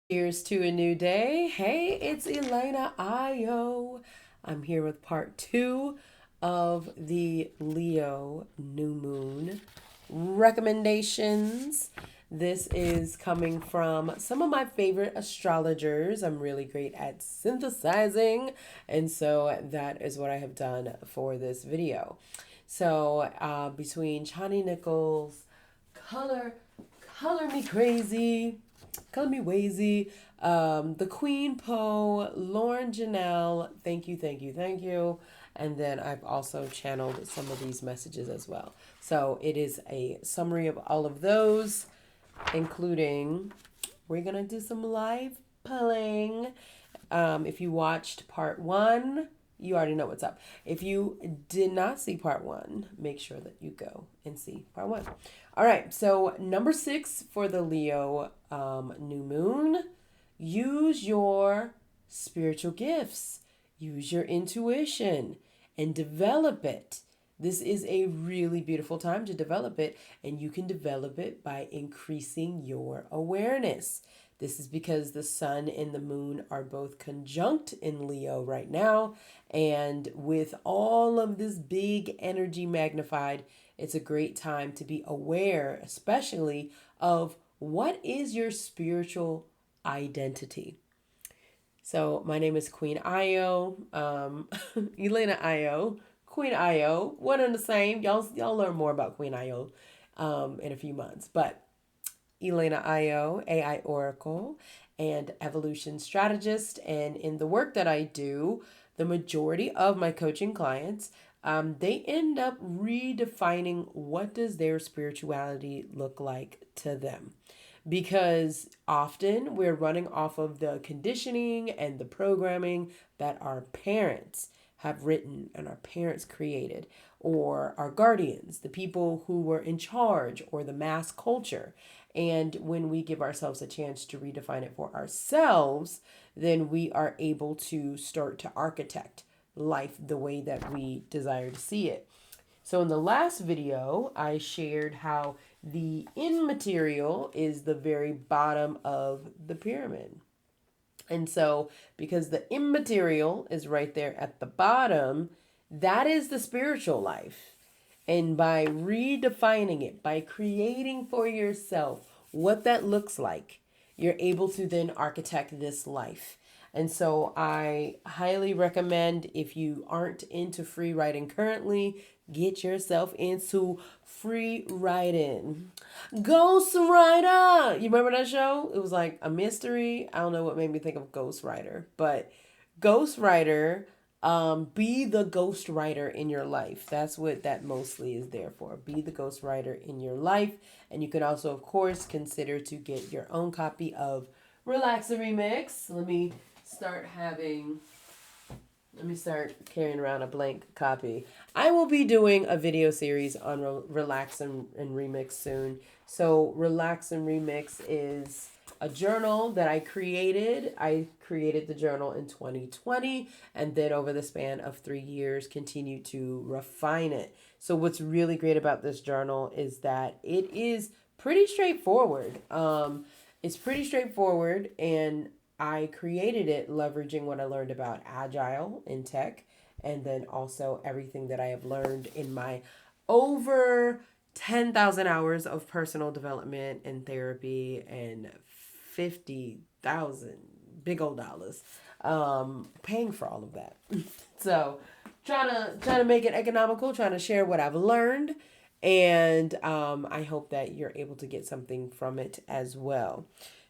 Here's to a new day. Hey, it's Elena Io. I'm here with part two of the Leo new moon recommendations. This is coming from some of my favorite astrologers. I'm really great at synthesizing, and so that is what I have done for this video. Between Chani Nichols, Color, Color Me Crazy, Color Me Wazy, the Queen Poe, Lauren Janelle, thank you, thank you, thank you. And then I've also channeled some of these messages as well. So it is a summary of all of those, including we're going to do some live pulling. If you watched part one, you already know what's up. If you did not see part one, make sure that you go and see part one. All right, so number 6 for the Leo new moon, use your spiritual gifts, use your intuition, and develop it. This is a really beautiful time to develop it, and you can develop it by increasing your awareness. This is because the sun and the moon are both conjunct in Leo right now. And with all of this big energy magnified, it's a great time to be aware, especially of what is your spiritual identity. So my name is Queen Io, Elena Io, Queen Io, one and the same. Y'all learn more about Queen Io in a few months. But Elena Io, AI Oracle, and evolution strategist. And in the work that I do, the majority of my coaching clients, they end up redefining what does their spirituality look like to them. Because often we're running off of the conditioning and the programming that our parents have written and our parents created, or our guardians, the people who were in charge, or the mass culture. And when we give ourselves a chance to redefine it for ourselves, then we are able to start to architect life the way that we desire to see it. So in the last video, I shared how the immaterial is the very bottom of the pyramid. And so, because the immaterial is right there at the bottom, that is the spiritual life. And by redefining it, by creating for yourself what that looks like, you're able to then architect this life. And so I highly recommend, if you aren't into free writing currently, get yourself into free writing. Ghost Rider! You remember that show? It was like a mystery. I don't know what made me think of Ghost Rider, but Ghost Rider, be the ghost writer in your life. That's what that mostly is there for. Be the ghost writer in your life. And you can also, of course, consider to get your own copy of Relax and Remix. Start having let me start carrying around a blank copy. I will be doing a video series on Relax and Remix soon. So Relax and Remix is a journal that I created. I created the journal in 2020, and then over the span of 3 years continue to refine it. So what's really great about this journal is that it is pretty straightforward. It's pretty straightforward, and I created it leveraging what I learned about agile in tech, and then also everything that I have learned in my over 10,000 hours of personal development and therapy, and 50,000 big old dollars paying for all of that. So trying to make it economical, trying to share what I've learned, and I hope that you're able to get something from it as well.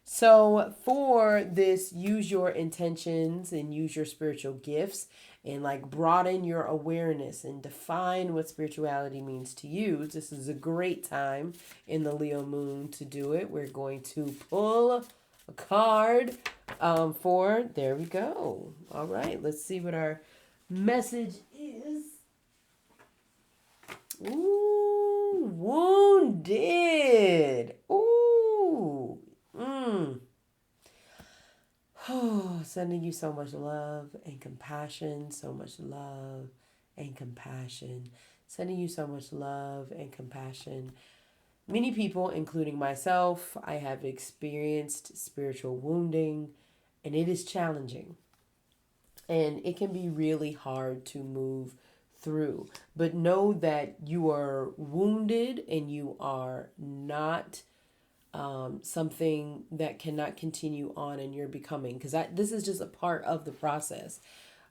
So for this, use your intentions and use your spiritual gifts, and like broaden your awareness and define what spirituality means to you. This is a great time in the Leo moon to do it. We're going to pull a card there we go. All right, let's see what our message is. Ooh, wounded. Ooh. Oh, sending you so much love and compassion, so much love and compassion. Sending you so much love and compassion. Many people, including myself, I have experienced spiritual wounding, and it is challenging. And it can be really hard to move through. But know that you are wounded and you are not something that cannot continue on in your becoming, because this is just a part of the process.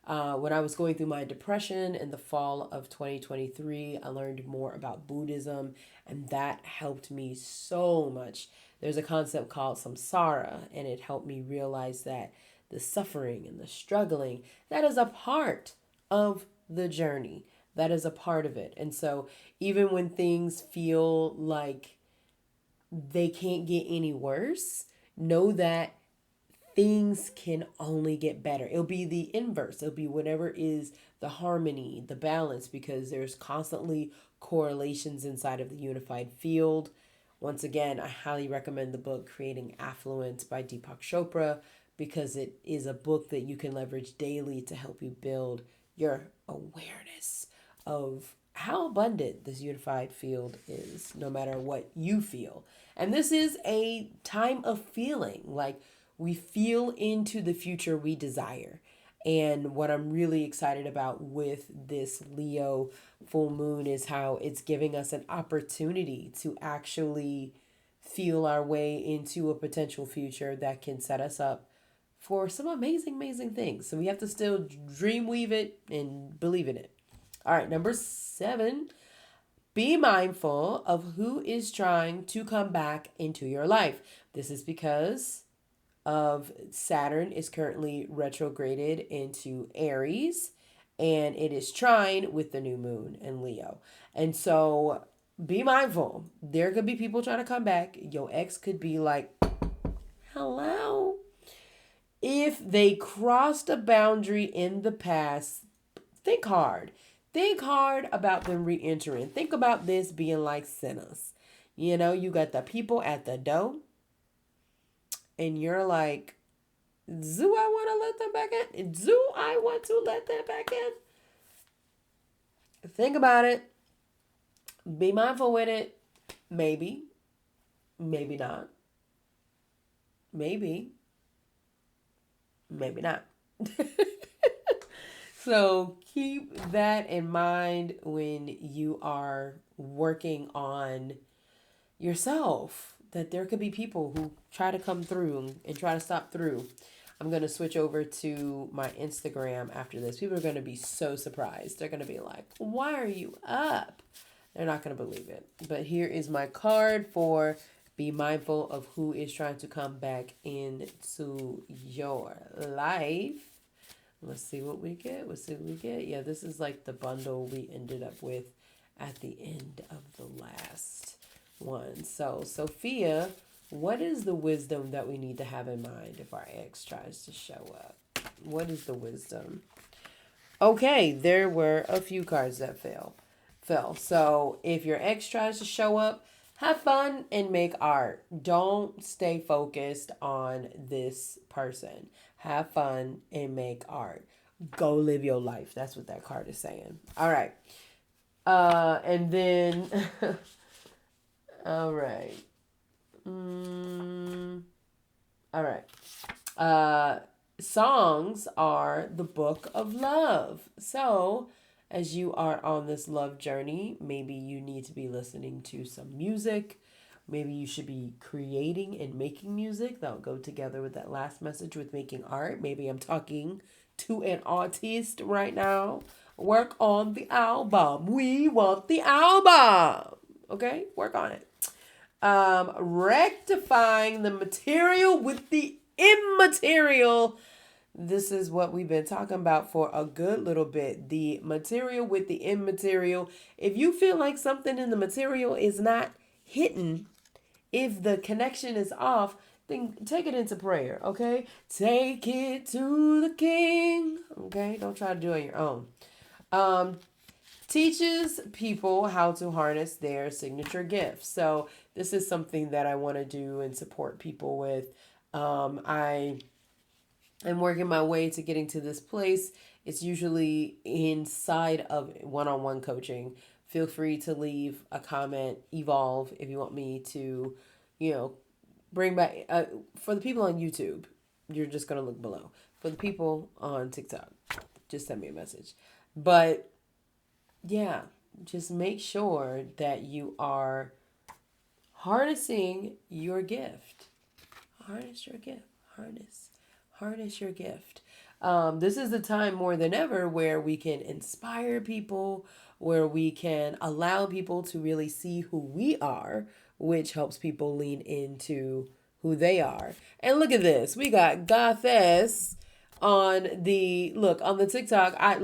When I was going through my depression in the fall of 2023, I learned more about Buddhism, and that helped me so much. There's a concept called samsara, and it helped me realize that the suffering and the struggling, that is a part of the journey. That is a part of it. And so, even when things feel like they can't get any worse, know that things can only get better. It'll be the inverse. It'll be whatever is the harmony, the balance, because there's constantly correlations inside of the unified field. Once again, I highly recommend the book Creating Affluence by Deepak Chopra, because it is a book that you can leverage daily to help you build your awareness of how abundant this unified field is, no matter what you feel. And this is a time of feeling, like we feel into the future we desire. And what I'm really excited about with this Leo full moon is how it's giving us an opportunity to actually feel our way into a potential future that can set us up for some amazing, amazing things. So we have to still dream weave it and believe in it. All right, number 7, be mindful of who is trying to come back into your life. This is because of Saturn is currently retrograded into Aries, and it is trine with the new moon in Leo. And so be mindful. There could be people trying to come back. Your ex could be like, hello. If they crossed a boundary in the past, think hard. Think hard about them re entering. Think about this being like sinners. You know, you got the people at the door, and you're like, do I want to let them back in? Do I want to let them back in? Think about it. Be mindful with it. Maybe. Maybe not. Maybe. Maybe not. So keep that in mind when you are working on yourself, that there could be people who try to come through and try to stop through. I'm going to switch over to my Instagram after this. People are going to be so surprised. They're going to be like, why are you up? They're not going to believe it. But here is my card for be mindful of who is trying to come back into your life. Let's see what we get. Let's see what we get. Yeah, this is like the bundle we ended up with at the end of the last one. So, Sophia, what is the wisdom that we need to have in mind if our ex tries to show up? What is the wisdom? Okay, there were a few cards that fell. So, if your ex tries to show up, have fun and make art. Don't stay focused on this person. Have fun and make art. Go live your life. That's what that card is saying. All right. And then, all right. All right. Songs are the book of love. So, as you are on this love journey, maybe you need to be listening to some music. Maybe you should be creating and making music. That'll go together with that last message with making art. Maybe I'm talking to an artist right now. Work on the album. We want the album. Okay? Work on it. Rectifying the material with the immaterial. This is what we've been talking about for a good little bit. The material with the immaterial. If you feel like something in the material is not hitting, if the connection is off, then take it into prayer, okay? Take it to the king, okay? Don't try to do it on your own. Teaches people how to harness their signature gifts. So this is something that I want to do and support people with. I am working my way to getting to this place. It's usually inside of one-on-one coaching feel free to leave a comment, evolve if you want me to, you know, bring back, for the people on YouTube, you're just going to look below. For the people on TikTok, just send me a message. But yeah, just make sure that you are harnessing your gift. Harness your gift. Harness your gift. This is the time more than ever where we can inspire people, where we can allow people to really see who we are, which helps people lean into who they are. And look at this. We got Gothess on the TikTok. I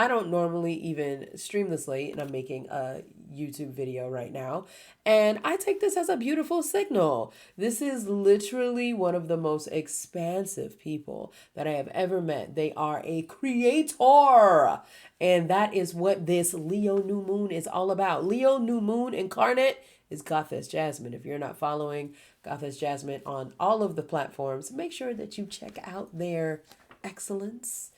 don't normally even stream this late, and I'm making a YouTube video right now, and I take this as a beautiful signal. This is literally one of the most expansive people that I have ever met. They are a creator, and that is what this Leo new moon is all about. Leo new moon incarnate is Gothess Jasmine. If you're not following Gothess Jasmine on all of the platforms, make sure that you check out their excellence.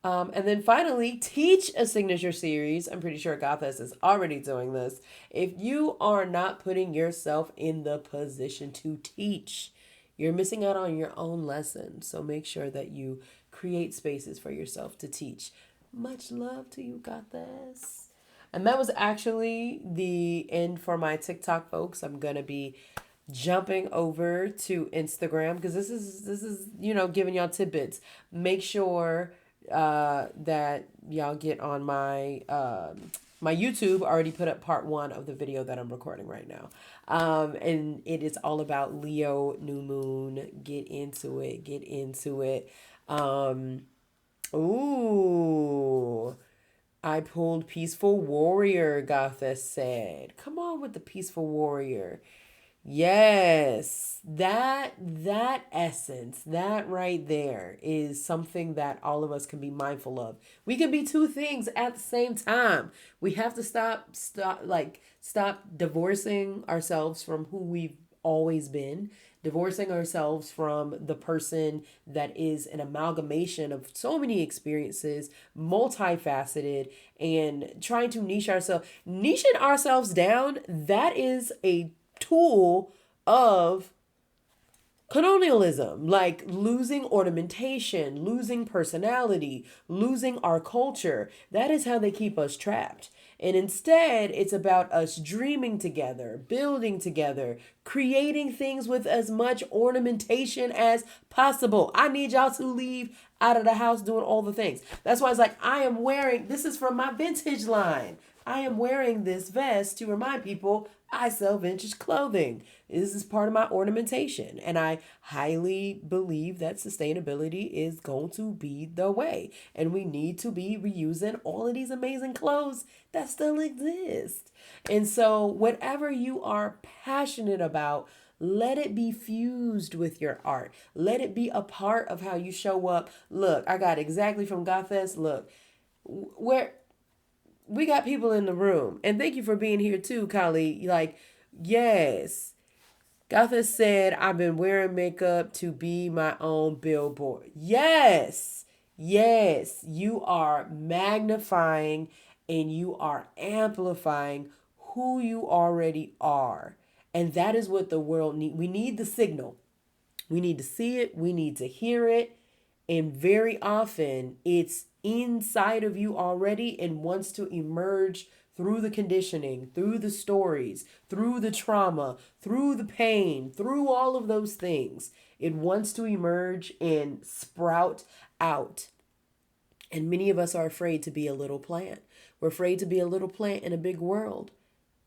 And then finally, teach a signature series. I'm pretty sure Gothess is already doing this. If you are not putting yourself in the position to teach, you're missing out on your own lesson. So make sure that you create spaces for yourself to teach. Much love to you, Gothess. And that was actually the end for my TikTok, folks. I'm going to be jumping over to Instagram because this is giving y'all tidbits. Make sure that y'all get on my my YouTube. Already put up part 1 of the video that I'm recording right now, and it is all about Leo new moon. Get into it. Ooh, I pulled Peaceful Warrior, Gothess said. Come on with the Peaceful Warrior. Yes, that essence, that right there is something that all of us can be mindful of. We can be two things at the same time. We have to stop divorcing ourselves from who we've always been, divorcing ourselves from the person that is an amalgamation of so many experiences, multifaceted, and trying to niching ourselves down. That is a tool of colonialism, like losing ornamentation, losing personality, losing our culture. That is how they keep us trapped. And instead, it's about us dreaming together, building together, creating things with as much ornamentation as possible. I need y'all to leave out of the house doing all the things. That's why it's like, this is from my vintage line. I am wearing this vest to remind people I sell vintage clothing. This is part of my ornamentation. And I highly believe that sustainability is going to be the way. And we need to be reusing all of these amazing clothes that still exist. And so whatever you are passionate about, let it be fused with your art. Let it be a part of how you show up. Look, I got exactly from Gothess. Look, where we got people in the room. And thank you for being here too, Kali. Like, yes. Gothess said, I've been wearing makeup to be my own billboard. Yes. Yes. You are magnifying and you are amplifying who you already are. And that is what the world needs. We need the signal. We need to see it. We need to hear it. And very often it's inside of you already and wants to emerge through the conditioning, through the stories, through the trauma, through the pain, through all of those things. It wants to emerge and sprout out. And many of us are afraid to be a little plant. We're afraid to be a little plant in a big world.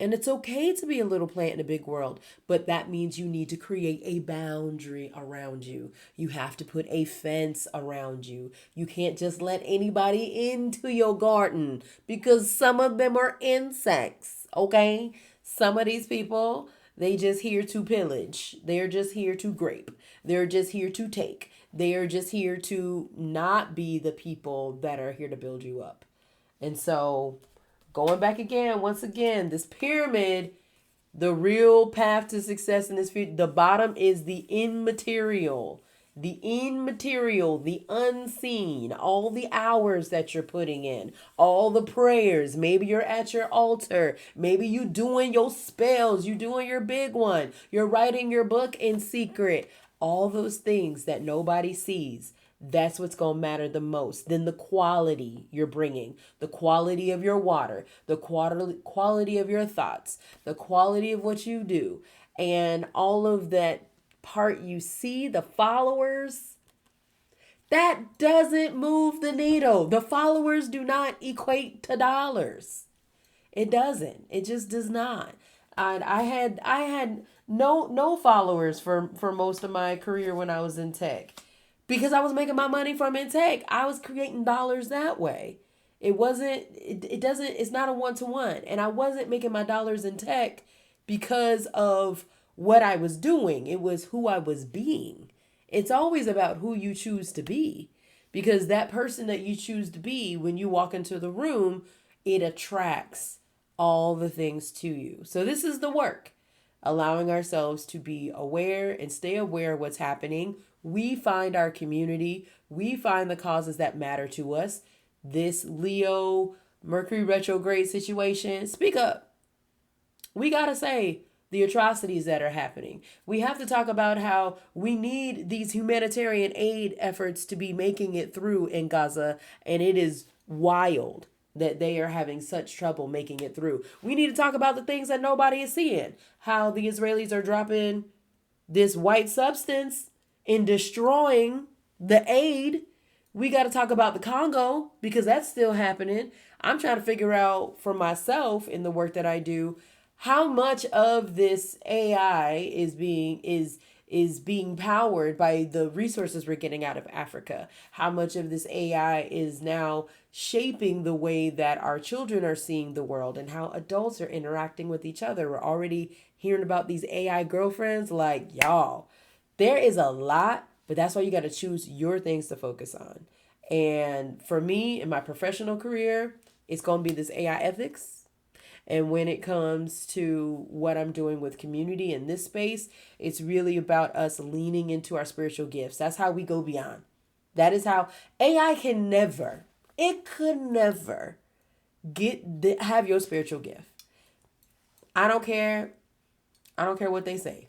And it's okay to be a little plant in a big world, but that means you need to create a boundary around you. You have to put a fence around you. You can't just let anybody into your garden because some of them are insects, okay? Some of these people, they just here to pillage. They're just here to grape. They're just here to take. They are just here to not be the people that are here to build you up. And so going back again, once again, this pyramid, the real path to success in this field, the bottom is the immaterial. the immaterial, the unseen, all the hours that you're putting in, all the prayers. Maybe you're at your altar. Maybe you doing your spells. You doing your big one. You're writing your book in secret. All those things that nobody sees. That's what's going to matter the most. Then the quality you're bringing, the quality of your water, the quality of your thoughts, the quality of what you do, and all of that part you see, the followers, that doesn't move the needle. The followers do not equate to dollars. It doesn't. It just does not. I had no followers for most of my career when I was in tech, because I was making my money from in tech. I was creating dollars that way. It's not a one-to-one. And I wasn't making my dollars in tech because of what I was doing. It was who I was being. It's always about who you choose to be, because that person that you choose to be, when you walk into the room, it attracts all the things to you. So this is the work, allowing ourselves to be aware and stay aware of what's happening. We find our community. We find the causes that matter to us. This Leo Mercury retrograde situation, speak up. We got to say the atrocities that are happening. We have to talk about how we need these humanitarian aid efforts to be making it through in Gaza, and it is wild that they are having such trouble making it through. We need to talk about the things that nobody is seeing, how the Israelis are dropping this white substance and destroying the aid. We got to talk about the Congo, because that's still happening. I'm trying to figure out for myself in the work that I do, how much of this AI is being powered by the resources we're getting out of Africa. How much of this AI is now shaping the way that our children are seeing the world, and how adults are interacting with each other. We're already hearing about these AI girlfriends. Like, y'all, there is a lot, but that's why you got to choose your things to focus on. And for me, in my professional career, it's going to be this AI ethics. And when it comes to what I'm doing with community in this space, it's really about us leaning into our spiritual gifts. That's how we go beyond. That is how AI could never have your spiritual gift. I don't care what they say.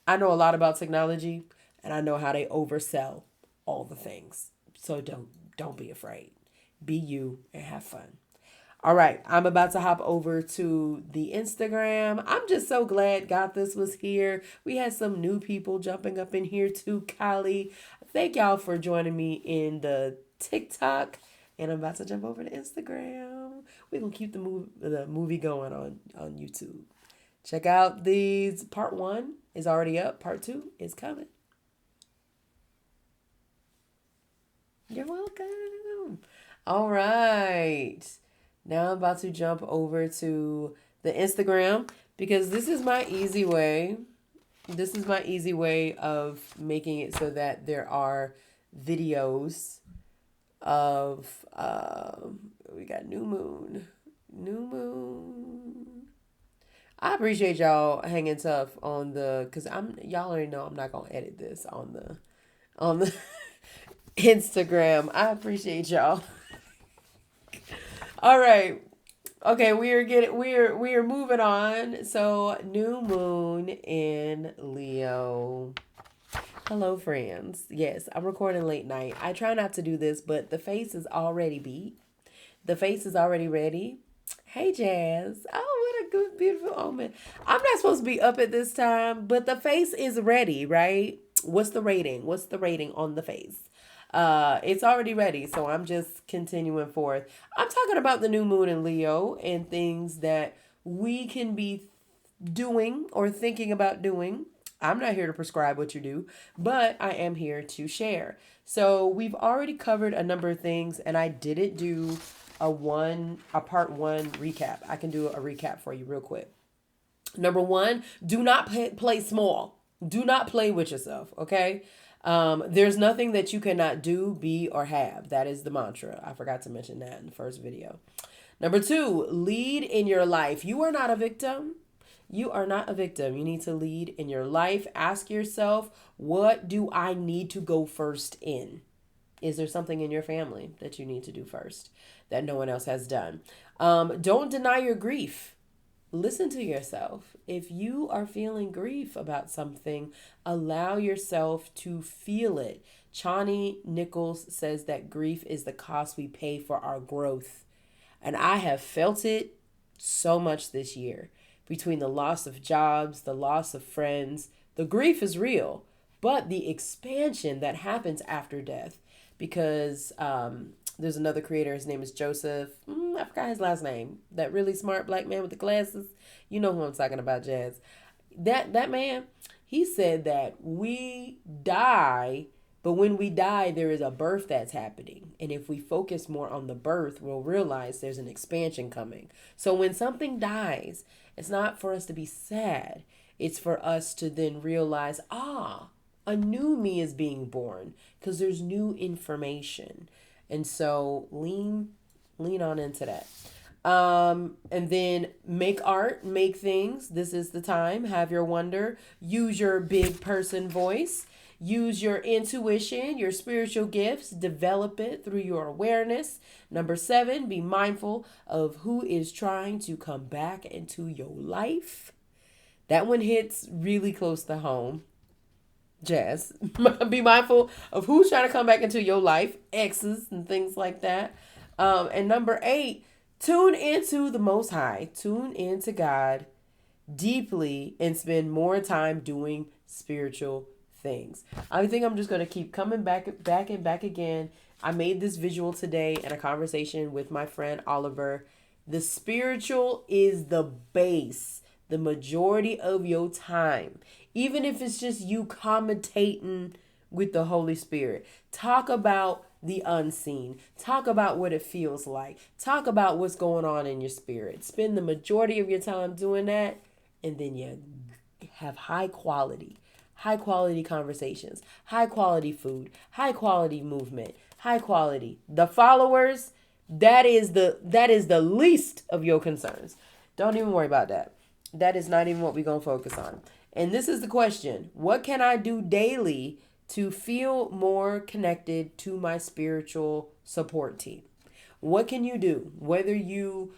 I know a lot about technology, and I know how they oversell all the things. So don't be afraid. Be you and have fun. All right, I'm about to hop over to the Instagram. I'm just so glad Got This was here. We had some new people jumping up in here too, Kylie. Thank y'all for joining me in the TikTok. And I'm about to jump over to Instagram. We're going to keep the movie going on YouTube. Check out these. Part 1 is already up. Part 2 is coming. You're welcome. All right. Now I'm about to jump over to the Instagram, because this is my easy way. This is my easy way of making it so that there are videos of, we got new moon. I appreciate y'all hanging tough on because y'all already know I'm not going to edit this on the Instagram. I appreciate y'all. All right. Okay, we are moving on. So, new moon in Leo. Hello, friends. Yes, I'm recording late night. I try not to do this, but the face is already beat. The face is already ready. Hey, Jazz. Oh, what a good, beautiful omen. I'm not supposed to be up at this time, but the face is ready, right? What's the rating? What's the rating on the face? It's already ready, so I'm just continuing forth. I'm talking about the new moon in Leo and things that we can be doing or thinking about doing. I'm not here to prescribe what you do, but I am here to share. So we've already covered a number of things, and I didn't do a part 1 recap. I can do a recap for you real quick. Number 1, do not play small. Do not play with yourself, okay? There's nothing that you cannot do, be, or have. That is the mantra. I forgot to mention that in the first video. Number 2, lead in your life. You are not a victim. You are not a victim. You need to lead in your life. Ask yourself, what do I need to go first in? Is there something in your family that you need to do first that no one else has done? Don't deny your grief. Listen to yourself. If you are feeling grief about something, allow yourself to feel it. Chani Nichols says that grief is the cost we pay for our growth. And I have felt it so much this year. Between the loss of jobs, the loss of friends, the grief is real, but the expansion that happens after death, because there's another creator, his name is Joseph, I forgot his last name, that really smart black man with the glasses. You know who I'm talking about, Jazz. That man, he said that we die, but when we die, there is a birth that's happening. And if we focus more on the birth, we'll realize there's an expansion coming. So when something dies, it's not for us to be sad. It's for us to then realize, a new me is being born because there's new information. And so lean on into that. And then make art, make things. This is the time. Have your wonder. Use your big person voice. Use your intuition, your spiritual gifts. Develop it through your awareness. Number 7, be mindful of who is trying to come back into your life. That one hits really close to home. Jazz. Be mindful of who's trying to come back into your life, exes and things like that. And number 8, tune into the Most High. Tune into God deeply and spend more time doing spiritual things. I think I'm just going to keep coming back again. I made this visual today in a conversation with my friend Oliver. The spiritual is the base, the majority of your time. Even if it's just you commentating with the Holy Spirit. Talk about the unseen. Talk about what it feels like. Talk about what's going on in your spirit. Spend the majority of your time doing that, and then you have high quality conversations, high quality food, high quality movement, high quality. The followers, that is the least of your concerns. Don't even worry about that. That is not even what we're going to focus on. And this is the question. What can I do daily to feel more connected to my spiritual support team? What can you do? Whether you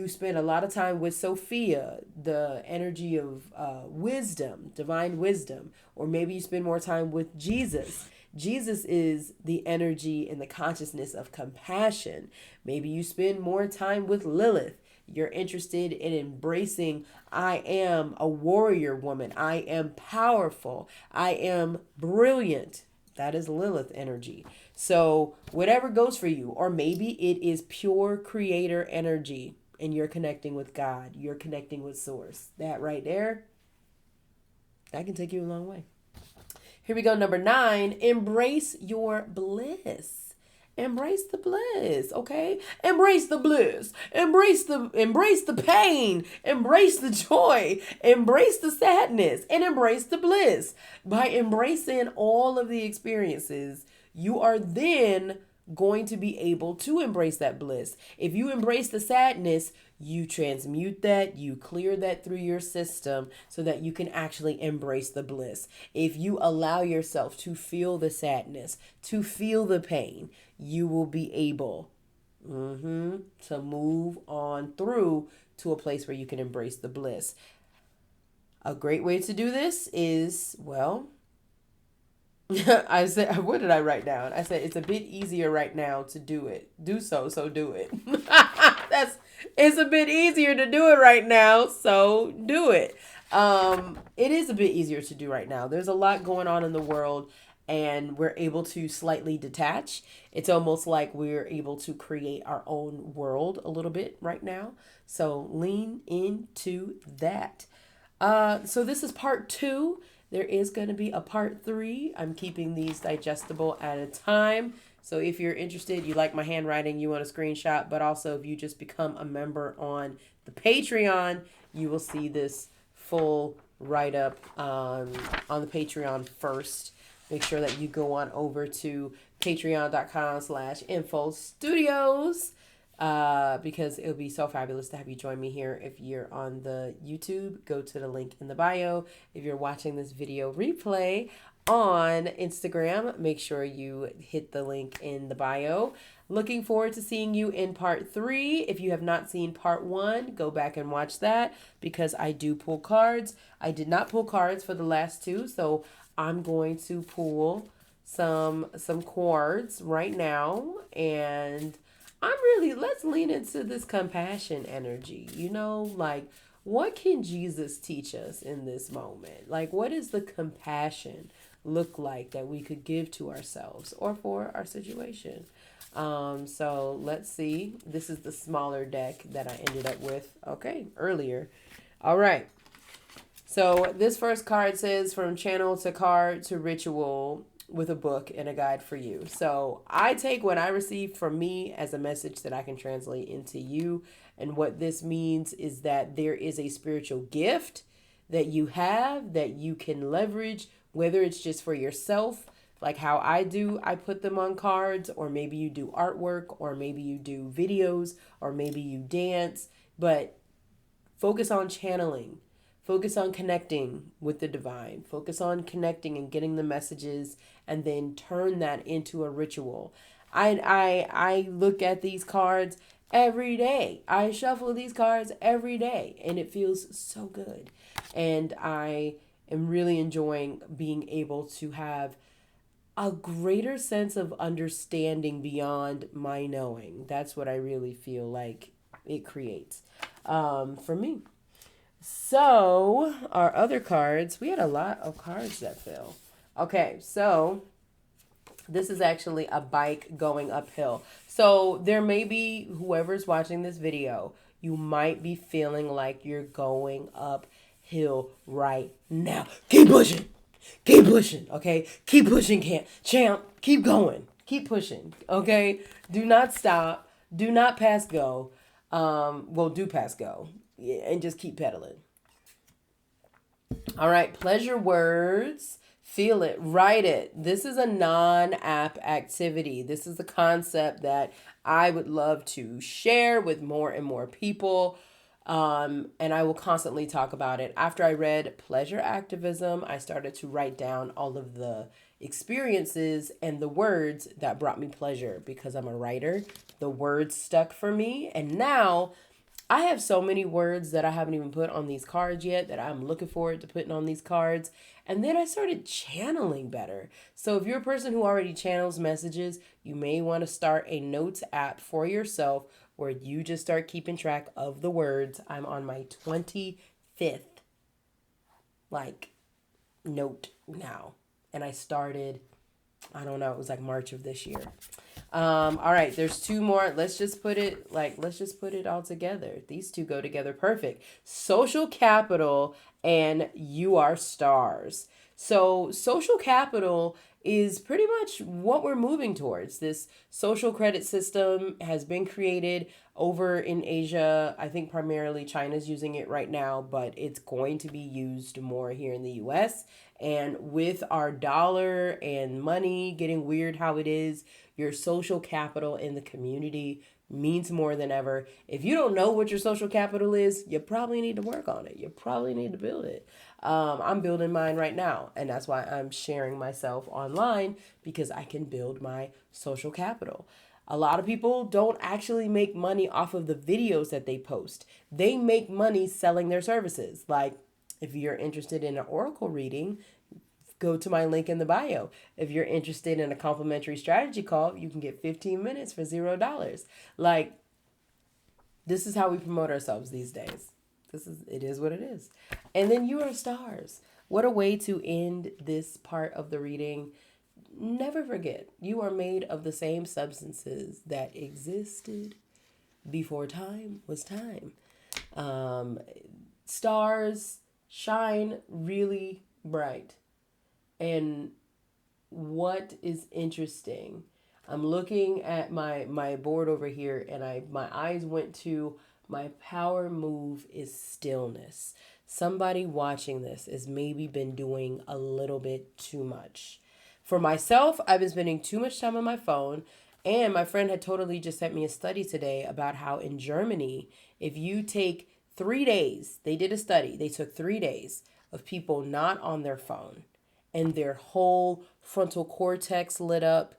spend a lot of time with Sophia, the energy of wisdom, divine wisdom, or maybe you spend more time with Jesus. Jesus is the energy and the consciousness of compassion. Maybe you spend more time with Lilith. You're interested in embracing, I am a warrior woman. I am powerful. I am brilliant. That is Lilith energy. So whatever goes for you, or maybe it is pure creator energy and you're connecting with God. You're connecting with source. That right there, that can take you a long way. Here we go. Number 9, embrace your bliss. Embrace the bliss, okay? Embrace the bliss. Embrace the pain. Embrace the joy. Embrace the sadness and embrace the bliss. By embracing all of the experiences, you are then going to be able to embrace that bliss. If you embrace the sadness, you transmute that, you clear that through your system so that you can actually embrace the bliss. If you allow yourself to feel the sadness, to feel the pain, you will be able to move on through to a place where you can embrace the bliss. A great way to do this is, I said, what did I write down? I said, it's a bit easier right now to do it. So do it. It's a bit easier to do it right now, so do it. It is a bit easier to do right now. There's a lot going on in the world, and we're able to slightly detach. It's almost like we're able to create our own world a little bit right now. So lean into that. So this is part 2. There is going to be a part 3. I'm keeping these digestible at a time. So if you're interested, you like my handwriting, you want a screenshot, but also if you just become a member on the Patreon, you will see this full write-up on the Patreon first. Make sure that you go on over to patreon.com/infostudios. because it would be so fabulous to have you join me here. If you're on the YouTube, go to the link in the bio. If you're watching this video replay on Instagram, make sure you hit the link in the bio. Looking forward to seeing you in part 3. If you have not seen part 1, go back and watch that because I do pull cards. I did not pull cards for the last 2, so I'm going to pull some cards right now, and let's lean into this compassion energy. Like, what can Jesus teach us in this moment? Like, what does the compassion look like that we could give to ourselves or for our situation? So let's see. This is the smaller deck that I ended up with, earlier. All right. So this first card says, from channel to card to ritual, with a book and a guide for you. So I take what I receive from me as a message that I can translate into you. And what this means is that there is a spiritual gift that you have that you can leverage, whether it's just for yourself, like how I do, I put them on cards, or maybe you do artwork, or maybe you do videos, or maybe you dance, but focus on channeling. Focus on connecting with the divine. Focus on connecting and getting the messages, and then turn that into a ritual. I look at these cards every day. I shuffle these cards every day, and it feels so good. And I am really enjoying being able to have a greater sense of understanding beyond my knowing. That's what I really feel like it creates for me. So, our other cards, we had a lot of cards that fell. Okay, so this is actually a bike going uphill. So, there may be, whoever's watching this video, you might be feeling like you're going uphill right now. Keep pushing. Keep pushing, okay? Keep pushing, champ. Keep going. Keep pushing, okay? Do not stop. Do not pass go. Do pass go. Yeah, and just keep pedaling. All right, pleasure words. Feel it, write it. This is a non-app activity. This is the concept that I would love to share with more and more people. And I will constantly talk about it. After I read Pleasure Activism, I started to write down all of the experiences and the words that brought me pleasure because I'm a writer. The words stuck for me. And now I have so many words that I haven't even put on these cards yet that I'm looking forward to putting on these cards. And then I started channeling better. So if you're a person who already channels messages, you may want to start a notes app for yourself where you just start keeping track of the words. I'm on my 25th note now. And I started, I don't know, it was like March of this year. All right, there's 2 more. Let's just put it all together. These 2 go together perfect. Social capital and you are stars. So social capital is pretty much what we're moving towards. This social credit system has been created over in Asia. I think primarily China's using it right now, but it's going to be used more here in the US. And with our dollar and money getting weird how it is, your social capital in the community means more than ever. If you don't know what your social capital is, you probably need to work on it. You probably need to build it. I'm building mine right now, and that's why I'm sharing myself online, because I can build my social capital. A lot of people don't actually make money off of the videos that they post. They make money selling their services. Like, if you're interested in an oracle reading, go to my link in the bio. If you're interested in a complimentary strategy call, you can get 15 minutes for $0. Like, this is how we promote ourselves these days. It is what it is. And then you are stars. What a way to end this part of the reading. Never forget, you are made of the same substances that existed before time was time. Stars shine really bright. And what is interesting, I'm looking at my board over here, and my eyes went to my power move is stillness. Somebody watching this has maybe been doing a little bit too much. For myself, I've been spending too much time on my phone, And my friend had totally just sent me a study today about how in Germany, if you take 3 days, they did a study, they took 3 days of people not on their phone and their whole frontal cortex lit up,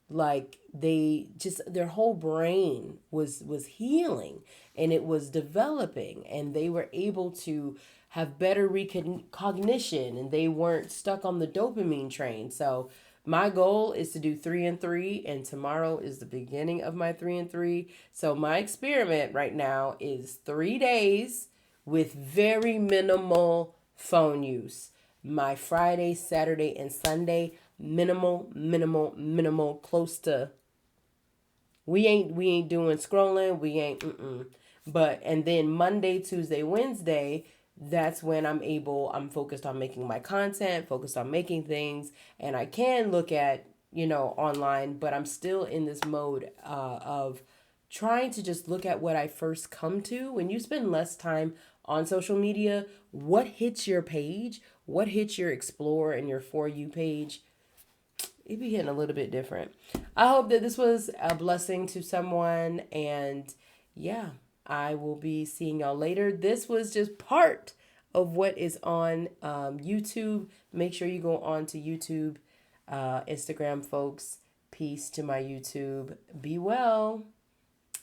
like they just their whole brain was healing and it was developing, and they were able to have better recognition, and they weren't stuck on the dopamine train. So my goal is to do 3 and 3, and tomorrow is the beginning of my 3 and 3. So my experiment right now is 3 days with very minimal phone use. My Friday, Saturday, and Sunday, minimal, close to we ain't doing scrolling, we ain't but and then Monday, Tuesday, Wednesday, that's when I'm focused on making my content, focused on making things, and I can look at, online, but I'm still in this mode of trying to just look at what I first come to. When you spend less time on social media, what hits your page, what hits your explore and your for you page, it be hitting a little bit different. I hope that this was a blessing to someone, and yeah, I will be seeing y'all later. This was just part of what is on YouTube. Make sure you go on to YouTube, Instagram, folks. Peace to my YouTube. Be well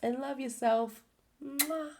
and love yourself. Mwah.